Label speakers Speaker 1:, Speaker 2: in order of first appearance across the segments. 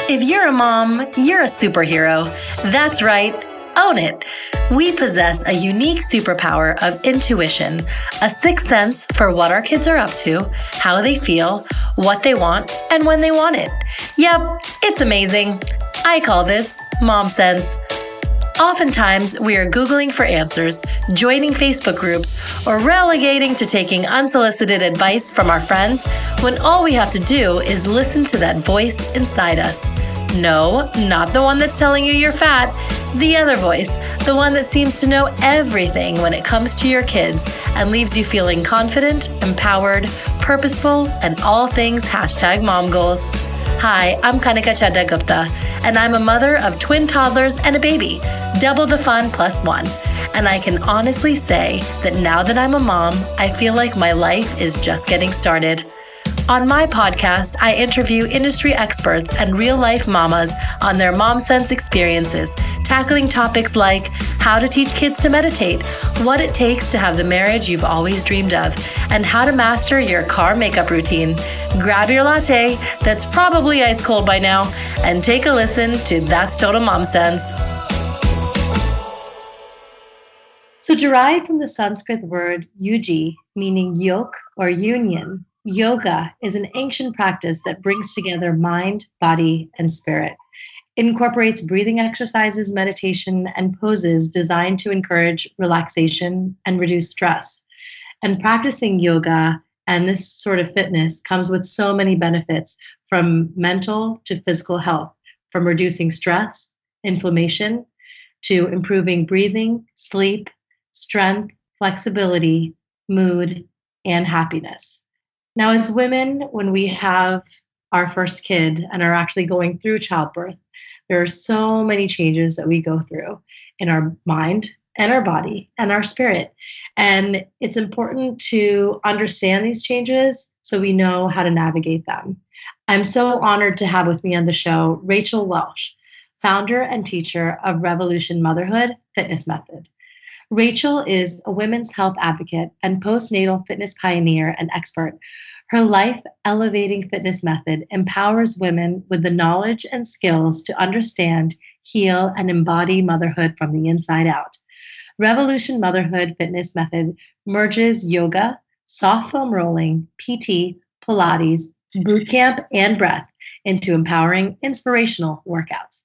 Speaker 1: If you're a mom, you're a superhero. That's right. Own it. We possess a unique superpower of intuition, a sixth sense for what our kids are up to, how they feel, what they want, and when they want it. Yep, it's amazing. I call this mom sense. Oftentimes, we are Googling for answers, joining Facebook groups, or relegating to taking unsolicited advice from our friends when all we have to do is listen to that voice inside us. No, not the one that's telling you you're fat. The other voice, the one that seems to know everything when it comes to your kids and leaves you feeling confident, empowered, purposeful, and all things #mom goals. Hi, I'm Kanika Chadda Gupta, and I'm a mother of twin toddlers and a baby, double the fun plus one. And I can honestly say that now that I'm a mom, I feel like my life is just getting started. On my podcast, I interview industry experts and real-life mamas on their mom sense experiences, tackling topics like how to teach kids to meditate, what it takes to have the marriage you've always dreamed of, and how to master your car makeup routine. Grab your latte, that's probably ice cold by now, and take a listen to That's Total Mom Sense. So derived from the Sanskrit word yuji, meaning yoke or union, yoga is an ancient practice that brings together mind, body, and spirit. It incorporates breathing exercises, meditation, and poses designed to encourage relaxation and reduce stress. And practicing yoga and this sort of fitness comes with so many benefits, from mental to physical health, from reducing stress, inflammation, to improving breathing, sleep, strength, flexibility, mood, and happiness. Now, as women, when we have our first kid and are actually going through childbirth, there are so many changes that we go through in our mind and our body and our spirit. And it's important to understand these changes so we know how to navigate them. I'm so honored to have with me on the show Rachel Welch, founder and teacher of Motherhood Fitness Method. Rachel is a women's health advocate and postnatal fitness pioneer and expert. Her life-elevating fitness method empowers women with the knowledge and skills to understand, heal, and embody motherhood from the inside out. Motherhood Fitness Method merges yoga, soft foam rolling, PT, Pilates, Bootcamp and Breath into empowering, inspirational workouts.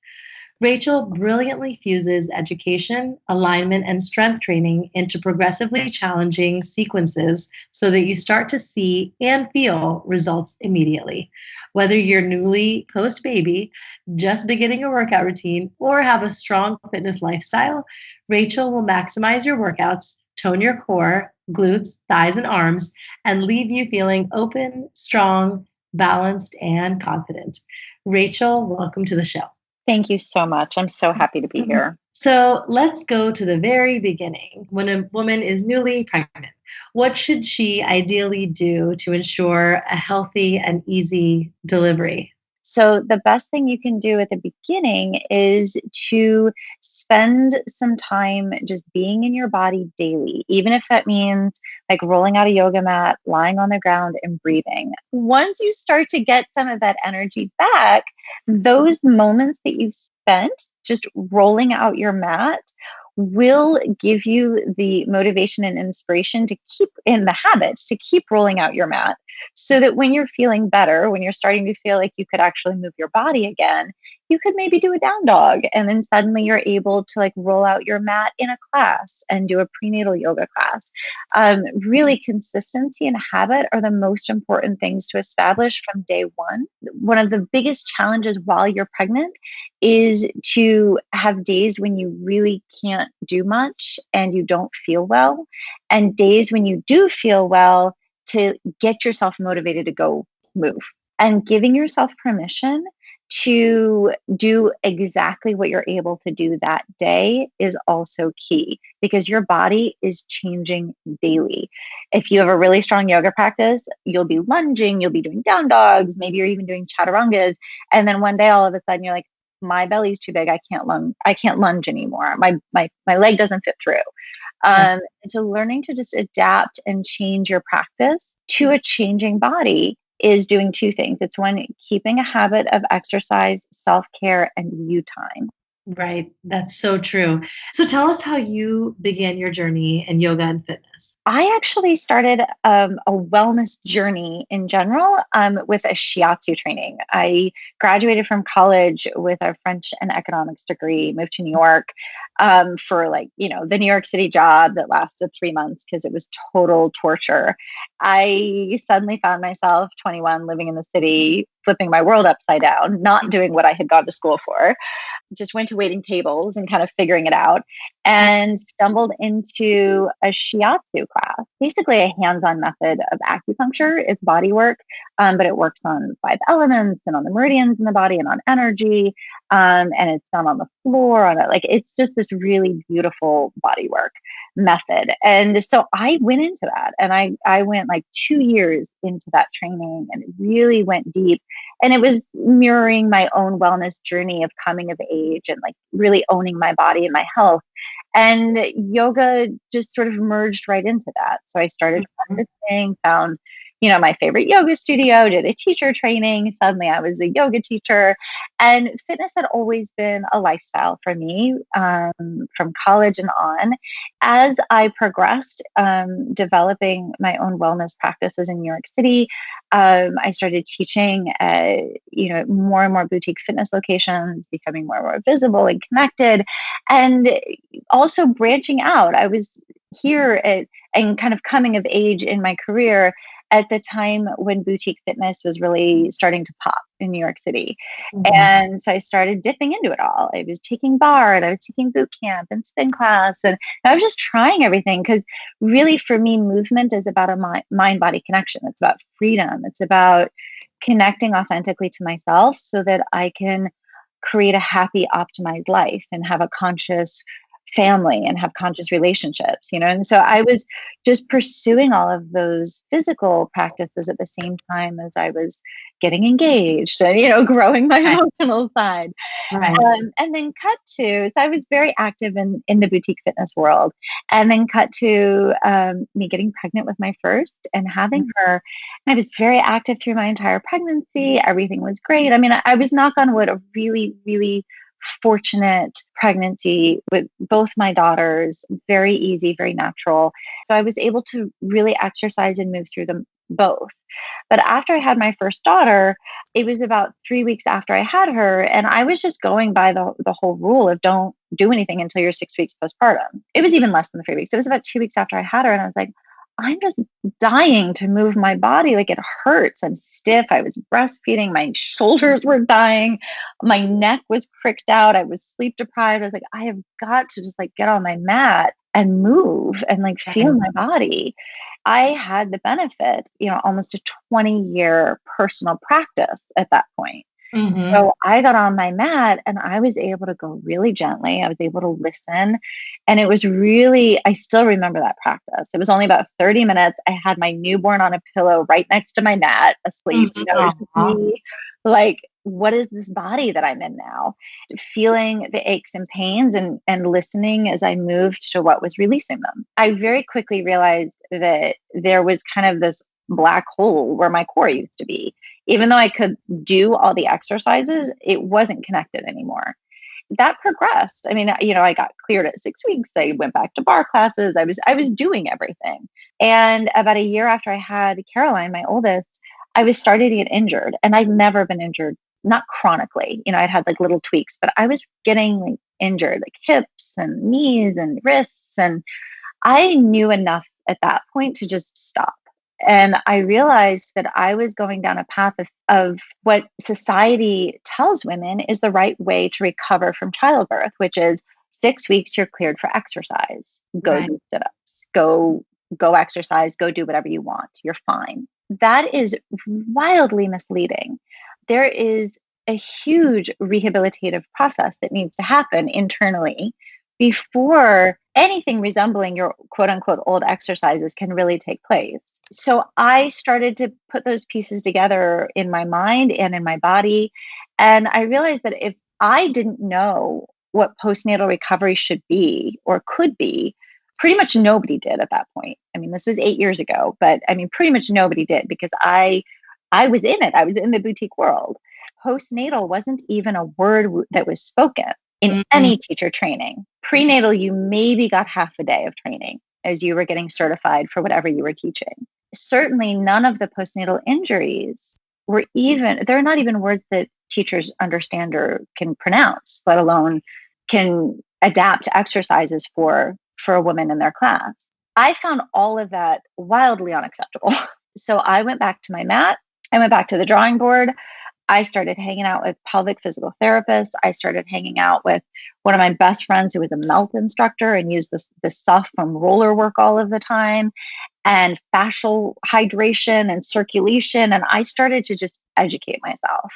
Speaker 1: Rachel brilliantly fuses education, alignment, and strength training into progressively challenging sequences so that you start to see and feel results immediately. Whether you're newly post-baby, just beginning a workout routine, or have a strong fitness lifestyle, Rachel will maximize your workouts, tone your core, glutes, thighs, and arms, and leave you feeling open, strong, balanced, and confident. Rachel, welcome to the show.
Speaker 2: Thank you so much. I'm so happy to be here.
Speaker 1: So let's go to the very beginning. When a woman is newly pregnant, what should she ideally do to ensure a healthy and easy delivery?
Speaker 2: So the best thing you can do at the beginning is to spend some time just being in your body daily, even if that means like rolling out a yoga mat, lying on the ground and breathing. Once you start to get some of that energy back, those moments that you've spent just rolling out your mat will give you the motivation and inspiration to keep in the habit, to keep rolling out your mat, so that when you're feeling better, when you're starting to feel like you could actually move your body again, you could maybe do a down dog. And then suddenly you're able to like roll out your mat in a class and do a prenatal yoga class. Really, consistency and habit are the most important things to establish from day one. One of the biggest challenges while you're pregnant is to have days when you really can't do much and you don't feel well, and days when you do feel well to get yourself motivated to go move. And giving yourself permission to do exactly what you're able to do that day is also key, because your body is changing daily. If you have a really strong yoga practice, you'll be lunging, you'll be doing down dogs, maybe you're even doing chaturangas. And then one day all of a sudden you're like, my belly's too big. I can't lunge anymore. My leg doesn't fit through. And so learning to just adapt and change your practice to a changing body is doing two things. It's one, keeping a habit of exercise, self-care, and you time.
Speaker 1: Right. That's so true. So tell us how you began your journey in yoga and fitness.
Speaker 2: I actually started a wellness journey in general with a shiatsu training. I graduated from college with a French and economics degree, moved to New York for the New York City job that lasted 3 months because it was total torture. I suddenly found myself 21 living in the city, flipping my world upside down, not doing what I had gone to school for. Just went to waiting tables and kind of figuring it out, and stumbled into a shiatsu class, basically a hands-on method of acupuncture. It's body work, but it works on 5 elements and on the meridians in the body and on energy. And it's done on the floor on it. Like, it's just this really beautiful body work method. And so I went into that, and I went like 2 years into that training, and it really went deep. And it was mirroring my own wellness journey of coming of age and like really owning my body and my health. And yoga just sort of merged right into that. So I started
Speaker 1: Mhm.
Speaker 2: practicing, found, my favorite yoga studio, did a teacher training. Suddenly I was a yoga teacher. And fitness had always been a lifestyle for me from college and on. As I progressed, developing my own wellness practices in New York City, I started teaching at, more and more boutique fitness locations, becoming more and more visible and connected, and also branching out. I was here and kind of coming of age in my career at the time when boutique fitness was really starting to pop in New York City.
Speaker 1: Mhm.
Speaker 2: And so I started dipping into it all. I was taking bar, and I was taking boot camp and spin class, and I was just trying everything because really for me, movement is about a mind body connection. It's about freedom. It's about connecting authentically to myself so that I can create a happy, optimized life and have a conscious family and have conscious relationships. And so I was just pursuing all of those physical practices at the same time as I was getting engaged and, growing my
Speaker 1: Right.
Speaker 2: emotional side.
Speaker 1: Right.
Speaker 2: And then cut to, so I was very active in the boutique fitness world, and then cut to me getting pregnant with my first and having her. I was very active through my entire pregnancy. Everything was great. I mean, I was, knock on wood, a really, really fortunate pregnancy with both my daughters, very easy, very natural. So I was able to really exercise and move through them both. But after I had my first daughter, it was about 3 weeks after I had her, and I was just going by the whole rule of don't do anything until you're 6 weeks postpartum. It was even less than 3 weeks. It was about 2 weeks after I had her, and I was like, I'm just dying to move my body. Like, it hurts. I'm stiff. I was breastfeeding. My shoulders were dying. My neck was cricked out. I was sleep deprived. I was like, I have got to just like get on my mat and move and like feel
Speaker 1: Right.
Speaker 2: my body. I had the benefit, almost a 20-year personal practice at that point.
Speaker 1: Mhm.
Speaker 2: So I got on my mat and I was able to go really gently. I was able to listen. And it was really, I still remember that practice. It was only about 30 minutes. I had my newborn on a pillow right next to my mat, asleep.
Speaker 1: Mhm.
Speaker 2: It was just
Speaker 1: Aw.
Speaker 2: me, like, what is this body that I'm in now? Feeling the aches and pains, and listening as I moved to what was releasing them. I very quickly realized that there was kind of this black hole where my core used to be. Even though I could do all the exercises, it wasn't connected anymore. That progressed. I mean, I got cleared at 6 weeks. I went back to bar classes. I was doing everything. And about a year after I had Caroline, my oldest, I was starting to get injured. And I'd never been injured, not chronically. I'd had like little tweaks, but I was getting like injured, like hips and knees and wrists. And I knew enough at that point to just stop. And I realized that I was going down a path of what society tells women is the right way to recover from childbirth, which is 6 weeks, you're cleared for exercise. Go
Speaker 1: Right.
Speaker 2: do sit ups, go exercise, go do whatever you want. You're fine. That is wildly misleading. There is a huge rehabilitative process that needs to happen internally before anything resembling your quote unquote old exercises can really take place. So I started to put those pieces together in my mind and in my body. And I realized that if I didn't know what postnatal recovery should be or could be, pretty much nobody did at that point. I mean, this was 8 years ago, but I mean, pretty much nobody did because I I was in it. I was in the boutique world. Postnatal wasn't even a word that was spoken in
Speaker 1: Mhm.
Speaker 2: any teacher training. Prenatal, you maybe got half a day of training as you were getting certified for whatever you were teaching. Certainly, none of the postnatal injuries they're not even words that teachers understand or can pronounce, let alone can adapt exercises for a woman in their class. I found all of that wildly unacceptable. So I went back to my mat. I went back to the drawing board. I started hanging out with pelvic physical therapists. I started hanging out with one of my best friends who was a melt instructor and used this soft foam roller work all of the time, and fascial hydration and circulation. And I started to just educate myself.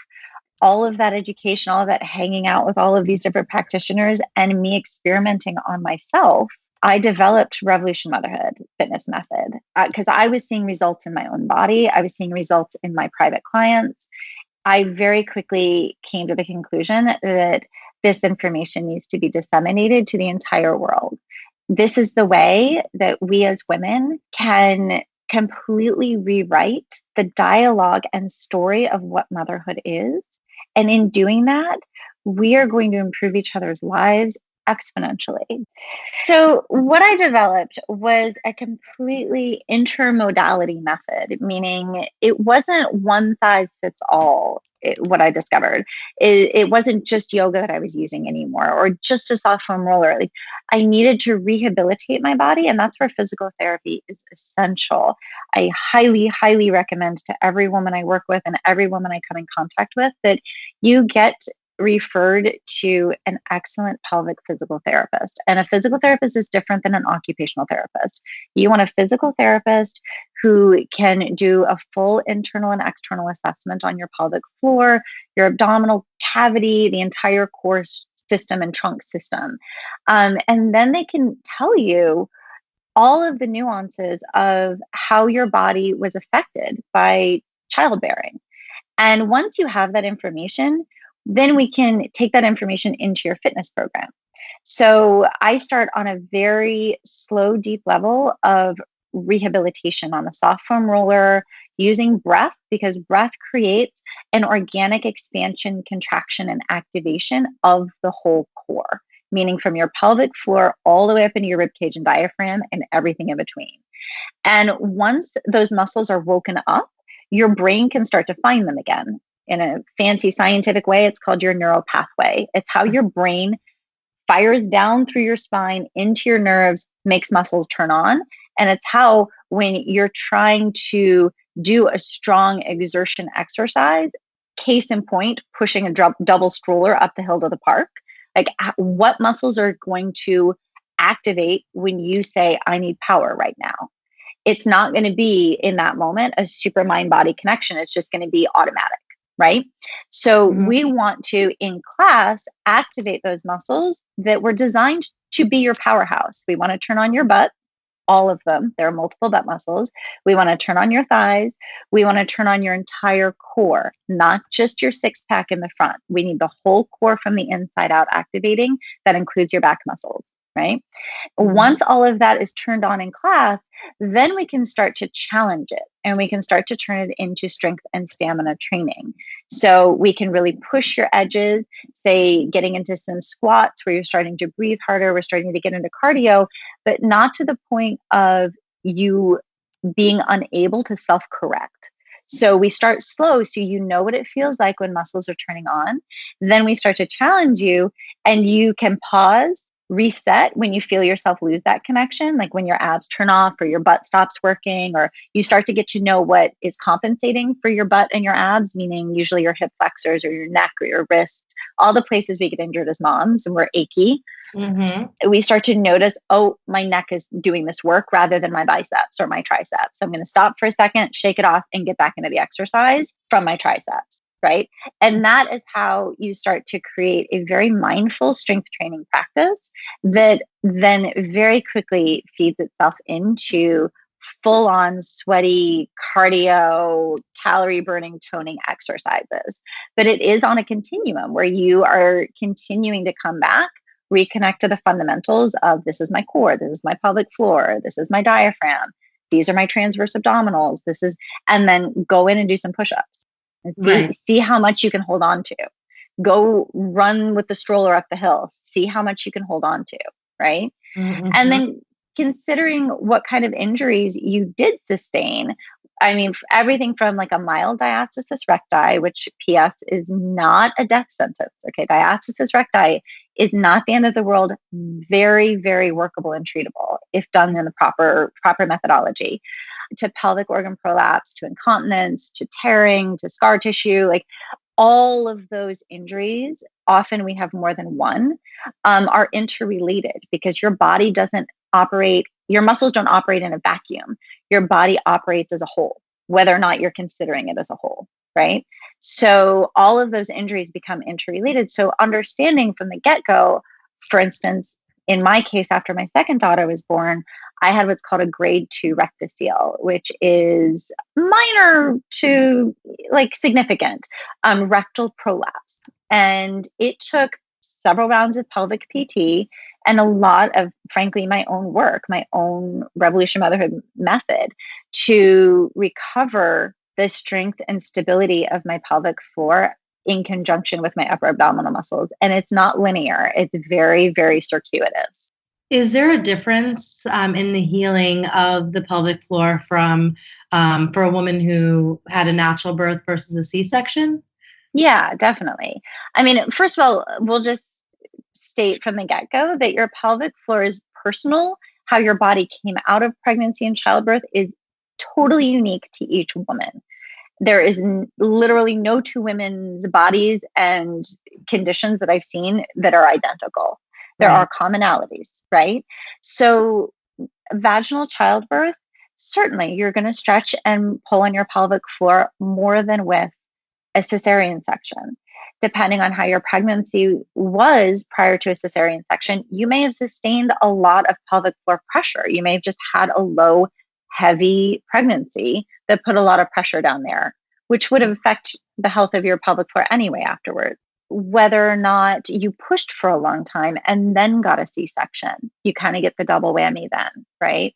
Speaker 2: All of that education, all of that hanging out with all of these different practitioners and me experimenting on myself, I developed Revolution Motherhood Fitness Method because I was seeing results in my own body. I was seeing results in my private clients. I very quickly came to the conclusion that this information needs to be disseminated to the entire world. This is the way that we as women can completely rewrite the dialogue and story of what motherhood is. And in doing that, we are going to improve each other's lives exponentially. So, what I developed was a completely intermodality method, meaning it wasn't one size fits all. What I discovered, it wasn't just yoga that I was using anymore, or just a soft foam roller. Like, I needed to rehabilitate my body, and that's where physical therapy is essential. I highly, highly recommend to every woman I work with and every woman I come in contact with that you get referred to an excellent pelvic physical therapist. And a physical therapist is different than an occupational therapist. You want a physical therapist who can do a full internal and external assessment on your pelvic floor, your abdominal cavity, the entire core system and trunk system. And then they can tell you all of the nuances of how your body was affected by childbearing. And once you have that information, then we can take that information into your fitness program. So I start on a very slow, deep level of rehabilitation on a soft foam roller using breath, because breath creates an organic expansion, contraction, and activation of the whole core, meaning from your pelvic floor all the way up into your rib cage and diaphragm and everything in between. And once those muscles are woken up, your brain can start to find them again. In a fancy scientific way, it's called your neural pathway. It's how your brain fires down through your spine into your nerves, makes muscles turn on. And it's how, when you're trying to do a strong exertion exercise, case in point, pushing a double stroller up the hill to the park, like what muscles are going to activate when you say, I need power right now? It's not going to be in that moment a super mind body connection. It's just going to be automatic, right? So we want to, in class, activate those muscles that were designed to be your powerhouse. We want to turn on your butt, all of them. There are multiple butt muscles. We want to turn on your thighs. We want to turn on your entire core, not just your six pack in the front. We need the whole core from the inside out activating. That includes your back muscles, right? Once all of that is turned on in class, then we can start to challenge it and we can start to turn it into strength and stamina training. So we can really push your edges, say getting into some squats where you're starting to breathe harder, we're starting to get into cardio, but not to the point of you being unable to self-correct. So we start slow so you know what it feels like when muscles are turning on. Then we start to challenge you and you can pause, reset when you feel yourself lose that connection, like when your abs turn off or your butt stops working, or you start to get to know what is compensating for your butt and your abs, meaning usually your hip flexors or your neck or your wrists, all the places we get injured as moms and we're achy. We start to notice, oh, my neck is doing this work rather than my biceps or my triceps. I'm going to stop for a second, shake it off, and get back into the exercise from my triceps. Right. And that is how you start to create a very mindful strength training practice that then very quickly feeds itself into full on sweaty cardio, calorie burning, toning exercises. But it is on a continuum where you are continuing to come back, reconnect to the fundamentals of this is my core, this is my pelvic floor, this is my diaphragm. These are my transverse abdominals. And then go in and do some push-ups and see how much you can hold on to. Go run with the stroller up the hill. See how much you can hold on to, right?
Speaker 1: Mm-hmm.
Speaker 2: And then considering what kind of injuries you did sustain. I mean, everything from like a mild diastasis recti, which PS is not a death sentence. Okay. Diastasis recti is not the end of the world. Very, very workable and treatable if done in the proper methodology. To pelvic organ prolapse, to incontinence, to tearing, to scar tissue, like all of those injuries, often we have more than one, are interrelated because your body doesn't operate, your muscles don't operate in a vacuum. Your body operates as a whole, whether or not you're considering it as a whole, right? So all of those injuries become interrelated. So understanding from the get-go, for instance, in my case, after my second daughter was born, I had what's called a grade 2 rectocele, which is minor to like significant rectal prolapse. And it took several rounds of pelvic PT and a lot of, frankly, my own work, my own Revolution Motherhood method to recover the strength and stability of my pelvic floor in conjunction with my upper abdominal muscles. And it's not linear. It's very, very circuitous.
Speaker 1: Is there a difference in the healing of the pelvic floor from for a woman who had a natural birth versus a C-section?
Speaker 2: Yeah, definitely. I mean, first of all, we'll just state from the get-go that your pelvic floor is personal. How your body came out of pregnancy and childbirth is totally unique to each woman. There is literally no two women's bodies and conditions that I've seen that are identical. There are commonalities, right? So vaginal childbirth, certainly you're going to stretch and pull on your pelvic floor more than with a cesarean section. Depending on how your pregnancy was prior to a cesarean section, you may have sustained a lot of pelvic floor pressure. You may have just had a low, heavy pregnancy that put a lot of pressure down there, which would affect the health of your pelvic floor anyway afterwards. Whether or not you pushed for a long time and then got a C-section, you kind of get the double whammy then, right?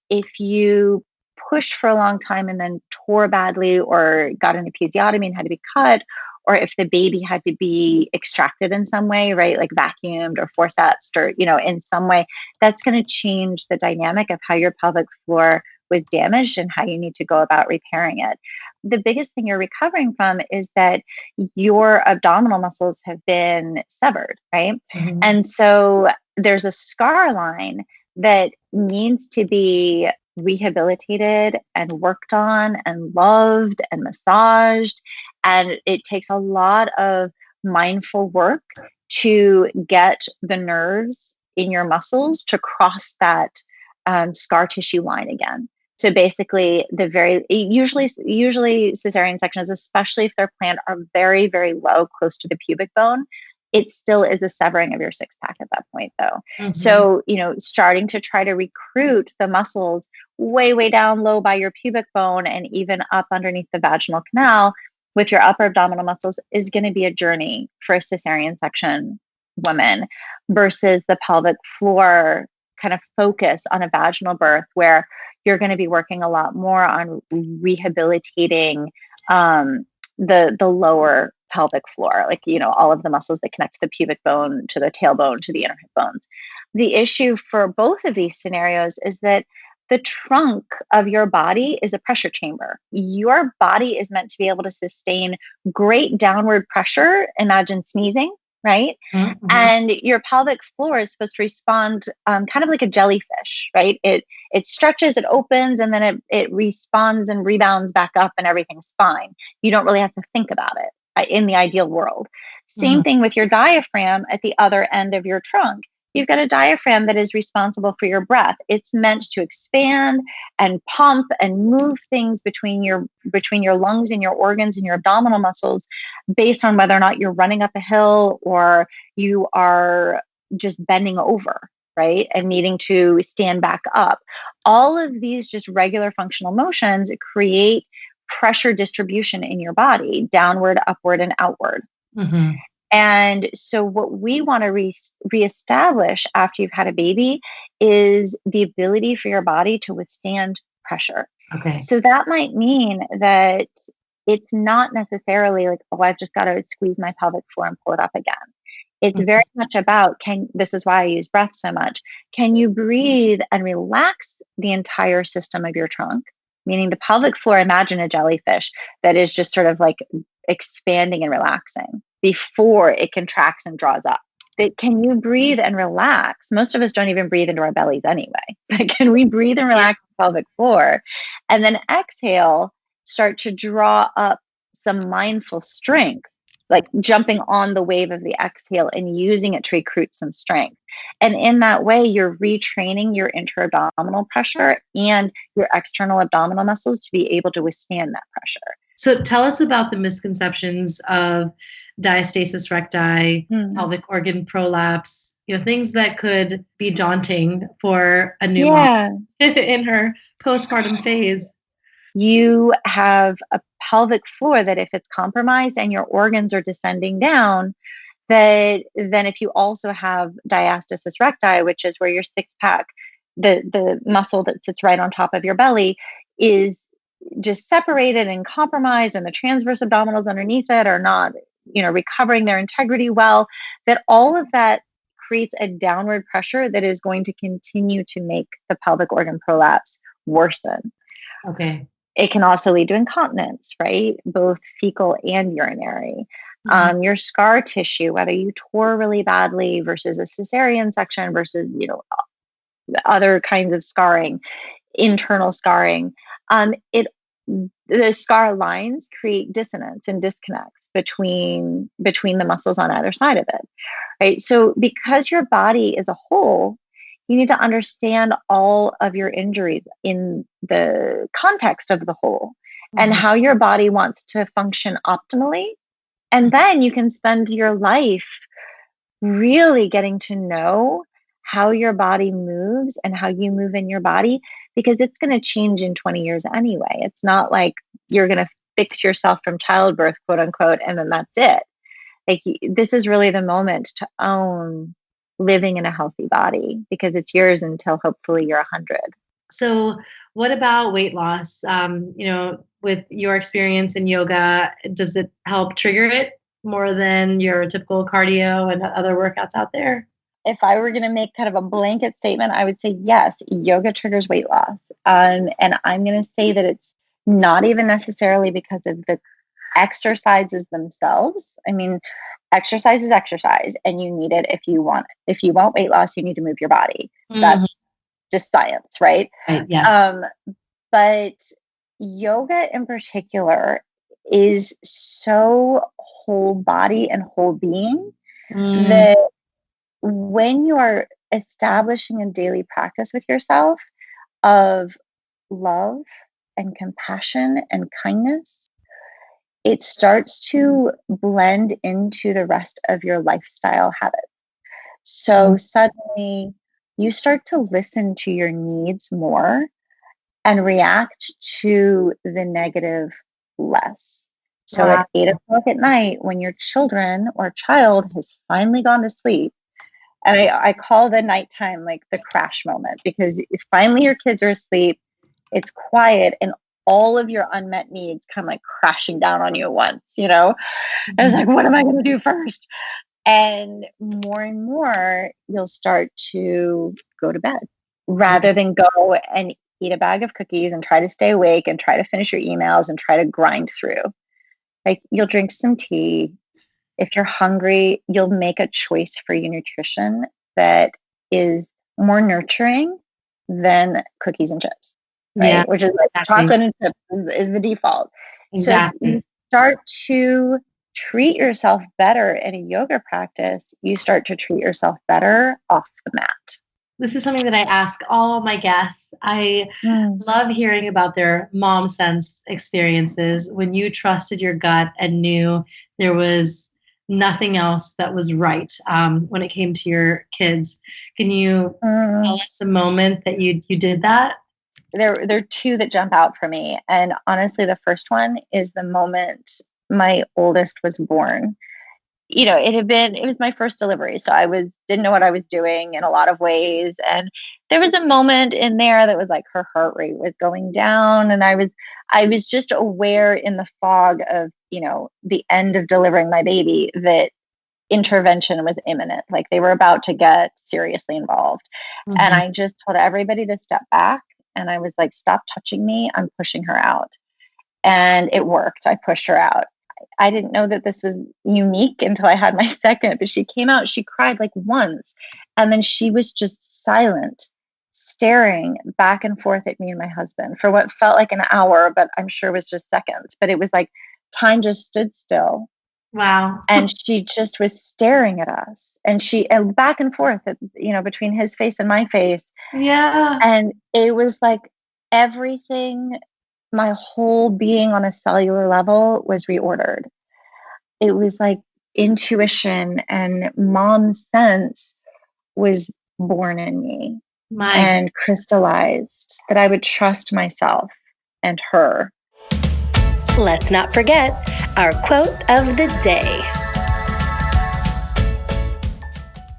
Speaker 2: If you pushed for a long time and then tore badly or got an episiotomy and had to be cut, or if the baby had to be extracted in some way, right? Like vacuumed or forceps or, in some way, that's going to change the dynamic of how your pelvic floor was damaged and how you need to go about repairing it. The biggest thing you're recovering from is that your abdominal muscles have been severed, right? Mm-hmm. And so there's a scar line that needs to be rehabilitated and worked on and loved and massaged. And it takes a lot of mindful work to get the nerves in your muscles to cross that scar tissue line again. So basically, usually cesarean sections, especially if they're planned, are very, very low, close to the pubic bone. It still is a severing of your six pack at that point, though. Mm-hmm. So, starting to try to recruit the muscles way, way down low by your pubic bone and even up underneath the vaginal canal with your upper abdominal muscles is going to be a journey for a cesarean section woman versus the pelvic floor kind of focus on a vaginal birth where you're going to be working a lot more on rehabilitating the lower pelvic floor, like, all of the muscles that connect the pubic bone to the tailbone to the inner hip bones. The issue for both of these scenarios is that the trunk of your body is a pressure chamber. Your body is meant to be able to sustain great downward pressure. Imagine sneezing, right? Mm-hmm. And your pelvic floor is supposed to respond kind of like a jellyfish, right? It stretches, it opens, and then it responds and rebounds back up and everything's fine. You don't really have to think about it in the ideal world. Same thing with your diaphragm at the other end of your trunk. You've got a diaphragm that is responsible for your breath. It's meant to expand and pump and move things between your lungs and your organs and your abdominal muscles based on whether or not you're running up a hill or you are just bending over, right? And needing to stand back up. All of these just regular functional motions create pressure distribution in your body, downward, upward, and outward. Mm-hmm. And so what we want to reestablish after you've had a baby is the ability for your body to withstand pressure.
Speaker 1: Okay.
Speaker 2: So that might mean that it's not necessarily like, oh, I've just got to squeeze my pelvic floor and pull it up again. It's very much about, this is why I use breath so much. Can you breathe and relax the entire system of your trunk? Meaning the pelvic floor, imagine a jellyfish that is just sort of like expanding and relaxing before it contracts and draws up. Can you breathe and relax? Most of us don't even breathe into our bellies anyway. But can we breathe and relax the pelvic floor? And then exhale, start to draw up some mindful strength, like jumping on the wave of the exhale and using it to recruit some strength. And in that way, you're retraining your intra-abdominal pressure and your external abdominal muscles to be able to withstand that pressure.
Speaker 1: So tell us about the misconceptions of diastasis recti, pelvic organ prolapse, things that could be daunting for a new mom in her postpartum phase.
Speaker 2: You have a pelvic floor that if it's compromised and your organs are descending down, then if you also have diastasis recti, which is where your six pack, the muscle that sits right on top of your belly, is just separated and compromised, and the transverse abdominals underneath it are not, recovering their integrity well, that all of that creates a downward pressure that is going to continue to make the pelvic organ prolapse worsen.
Speaker 1: Okay.
Speaker 2: It can also lead to incontinence, right? Both fecal and urinary. Your scar tissue, whether you tore really badly versus a cesarean section versus, other kinds of scarring, internal scarring, the scar lines create dissonance and disconnects between the muscles on either side of it, right? So because your body is a whole, you need to understand all of your injuries in the context of the whole and how your body wants to function optimally. And then you can spend your life really getting to know how your body moves and how you move in your body, because it's going to change in 20 years anyway. It's not like you're going to fix yourself from childbirth, quote unquote, and then that's it. Like, this is really the moment to own living in a healthy body, because it's yours until hopefully you're 100.
Speaker 1: So what about weight loss? With your experience in yoga, does it help trigger it more than your typical cardio and other workouts out there?
Speaker 2: If I were going to make kind of a blanket statement, I would say yes, yoga triggers weight loss. And I'm going to say that it's not even necessarily because of the exercises themselves. I mean, exercise is exercise, and you need it if you want it. If you want weight loss, you need to move your body. That's just science, right?
Speaker 1: Right. Yes.
Speaker 2: But yoga in particular is so whole body and whole being that when you are establishing a daily practice with yourself of love and compassion and kindness, it starts to blend into the rest of your lifestyle habits. So suddenly you start to listen to your needs more and react to the negative less. So at 8:00 at night, when your children or child has finally gone to sleep, and I call the nighttime like the crash moment, because it's finally your kids are asleep, it's quiet, and all of your unmet needs come like crashing down on you at once, And it's like, what am I going to do first? And more, you'll start to go to bed rather than go and eat a bag of cookies and try to stay awake and try to finish your emails and try to grind through. Like, you'll drink some tea. If you're hungry, you'll make a choice for your nutrition that is more nurturing than cookies and chips, right?
Speaker 1: Yeah,
Speaker 2: Which is like chocolate and chips is the default.
Speaker 1: Exactly.
Speaker 2: So you start to treat yourself better in a yoga practice. You start to treat yourself better off the mat.
Speaker 1: This is something that I ask all my guests. I love hearing about their mom sense experiences when you trusted your gut and knew there was nothing else that was right when it came to your kids. Can you tell us a moment that you did that?
Speaker 2: There are two that jump out for me. And honestly, the first one is the moment my oldest was born. it was my first delivery. So didn't know what I was doing in a lot of ways. And there was a moment in there that was like her heart rate was going down. And I was just aware in the fog of, the end of delivering my baby that intervention was imminent. Like they were about to get seriously involved. And I just told everybody to step back. And I was like, stop touching me. I'm pushing her out. And it worked. I pushed her out. I didn't know that this was unique until I had my second, but she came out, she cried like once. And then she was just silent, staring back and forth at me and my husband for what felt like an hour, but I'm sure was just seconds. But it was like time just stood still.
Speaker 1: Wow.
Speaker 2: And she just was staring at us, and back and forth, between his face and my face.
Speaker 1: Yeah.
Speaker 2: And it was like everything, my whole being on a cellular level was reordered. It was like intuition and mom sense was born in me and crystallized that I would trust myself and her.
Speaker 3: Let's not forget our quote of the day.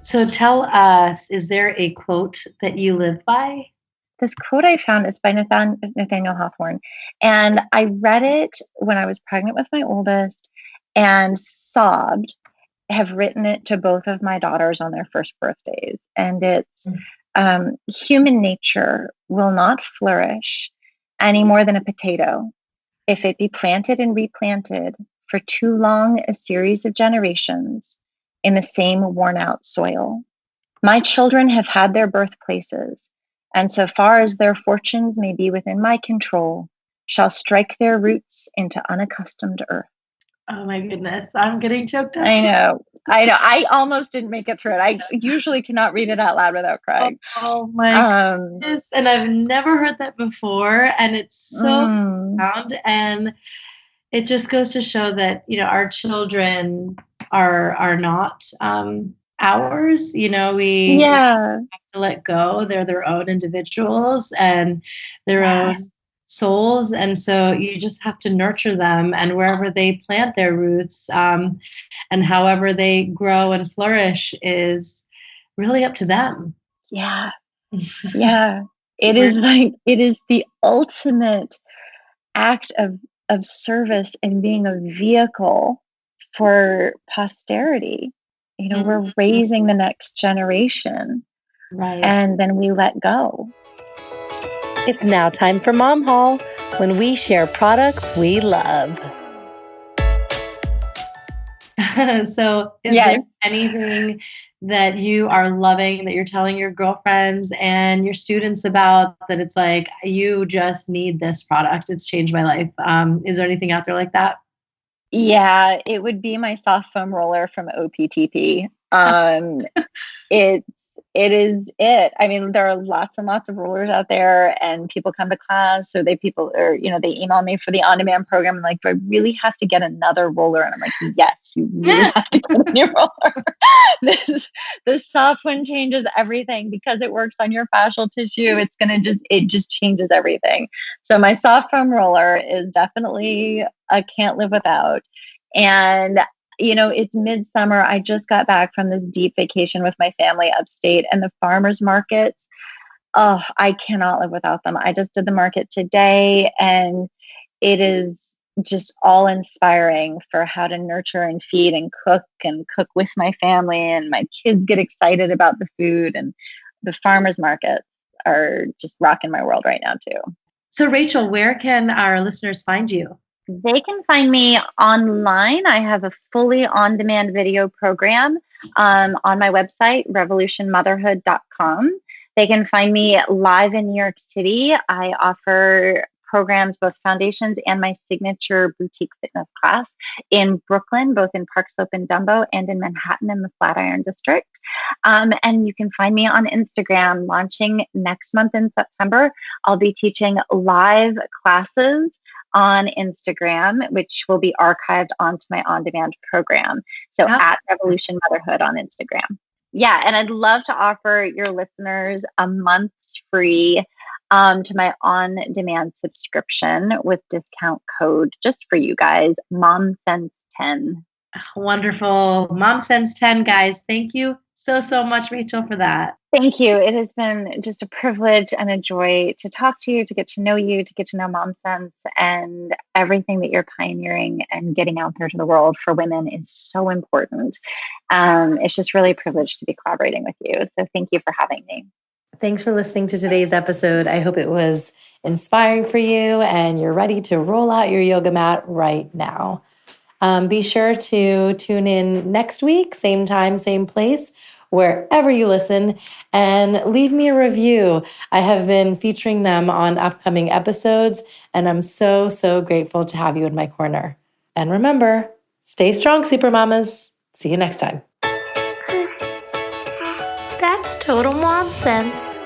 Speaker 1: So tell us, is there a quote that you live by?
Speaker 2: This quote I found is by Nathaniel Hawthorne. And I read it when I was pregnant with my oldest and sobbed. Have written it to both of my daughters on their first birthdays. And it's human nature will not flourish any more than a potato if it be planted and replanted for too long a series of generations in the same worn out soil. My children have had their birthplaces, and so far as their fortunes may be within my control, shall strike their roots into unaccustomed earth.
Speaker 1: Oh my goodness, I'm getting choked up.
Speaker 2: I know. I almost didn't make it through it. I usually cannot read it out loud without crying.
Speaker 1: Oh my goodness. And I've never heard that before. And it's so profound. And it just goes to show that, our children are not ours. We have to let go. They're their own individuals and their own souls. And so you just have to nurture them, and wherever they plant their roots, and however they grow and flourish is really up to them.
Speaker 2: Yeah. Yeah. It is the ultimate act of service and being a vehicle for posterity. We're raising the next generation.
Speaker 1: Right.
Speaker 2: And then we let go.
Speaker 3: It's now time for Mom Haul, when we share products we love.
Speaker 1: So is there anything that you are loving that you're telling your girlfriends and your students about, that it's like, you just need this product, it's changed my life? Is there anything out there like that?
Speaker 2: Yeah, it would be my soft foam roller from OPTP. It is it. I mean, there are lots and lots of rollers out there, and people come to class, or they email me for the on-demand program and like, do I really have to get another roller? And I'm like, yes, you really have to get a new roller. This soft one changes everything because it works on your fascial tissue. It just changes everything. So my soft foam roller is definitely a can't live without. And it's midsummer. I just got back from this deep vacation with my family upstate, and the farmers markets. Oh, I cannot live without them. I just did the market today, and it is just all inspiring for how to nurture and feed and cook with my family. And my kids get excited about the food, and the farmers markets are just rocking my world right now too.
Speaker 1: So Rachel, where can our listeners find you?
Speaker 2: They can find me online. I have a fully on-demand video program on my website, revolutionmotherhood.com. They can find me live in New York City. I offer programs, both foundations and my signature boutique fitness class in Brooklyn, both in Park Slope and Dumbo, and in Manhattan in the Flatiron District. And you can find me on Instagram. Launching next month in September, I'll be teaching live classes on Instagram, which will be archived onto my on-demand program. So at Revolution Motherhood on Instagram. Yeah, and I'd love to offer your listeners a month's free to my on-demand subscription with discount code just for you guys, MomSense10.
Speaker 1: Wonderful. Mom Sense 10, guys. Thank you so much, Rachel, for that.
Speaker 2: Thank you. It has been just a privilege and a joy to talk to you, to get to know you, to get to know Mom Sense, and everything that you're pioneering and getting out there to the world for women is so important. It's just really a privilege to be collaborating with you. So thank you for having me.
Speaker 3: Thanks for listening to today's episode. I hope it was inspiring for you and you're ready to roll out your yoga mat right now. Be sure to tune in next week, same time, same place, wherever you listen, and leave me a review. I have been featuring them on upcoming episodes, and I'm so grateful to have you in my corner. And remember, stay strong, Supermamas. See you next time.
Speaker 1: That's total mom sense.